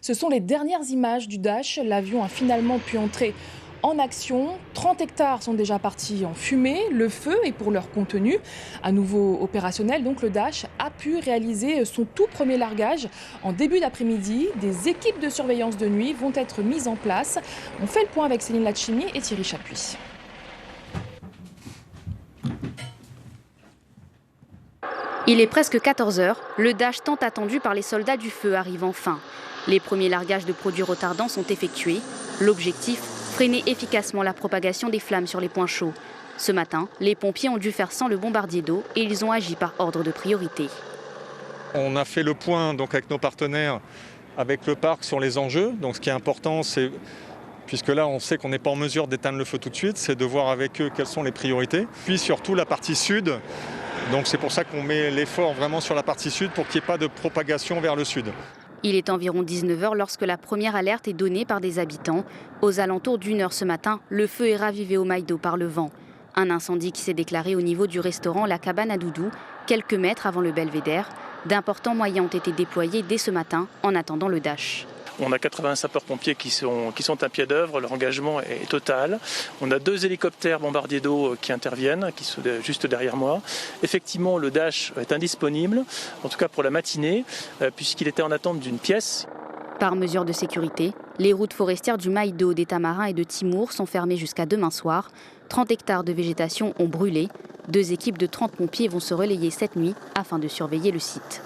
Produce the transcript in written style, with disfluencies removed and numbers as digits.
Ce sont les dernières images du Dash. L'avion a finalement pu entrer en action. 30 hectares sont déjà partis en fumée. Le feu est pour leur contenu. À nouveau opérationnel, donc le Dash a pu réaliser son tout premier largage en début d'après-midi. Des équipes de surveillance de nuit vont être mises en place. On fait le point avec Céline Lachimi et Thierry Chapuis. Il est presque 14 h. Le Dash tant attendu par les soldats du feu arrive enfin. Les premiers largages de produits retardants sont effectués. L'objectif, freiner efficacement la propagation des flammes sur les points chauds. Ce matin, les pompiers ont dû faire sans le bombardier d'eau et ils ont agi par ordre de priorité. On a fait le point donc, avec nos partenaires, avec le parc sur les enjeux. Donc, ce qui est important, c'est, puisque là on sait qu'on n'est pas en mesure d'éteindre le feu tout de suite, c'est de voir avec eux quelles sont les priorités. Puis surtout la partie sud. Donc c'est pour ça qu'on met l'effort vraiment sur la partie sud pour qu'il n'y ait pas de propagation vers le sud. Il est environ 19 h lorsque la première alerte est donnée par des habitants. Aux alentours d'1 h ce matin, le feu est ravivé au Maïdo par le vent. Un incendie qui s'est déclaré au niveau du restaurant La Cabane à Doudou, quelques mètres avant le belvédère. D'importants moyens ont été déployés dès ce matin en attendant le Dash. On a 80 sapeurs-pompiers qui sont à pied d'œuvre, leur engagement est total. On a 2 hélicoptères bombardiers d'eau qui interviennent, qui sont juste derrière moi. Effectivement, le Dash est indisponible, en tout cas pour la matinée, puisqu'il était en attente d'une pièce. Par mesure de sécurité, les routes forestières du Maïdo, des Tamarins et de Timur sont fermées jusqu'à demain soir. 30 hectares de végétation ont brûlé. 2 équipes de 30 pompiers vont se relayer cette nuit afin de surveiller le site.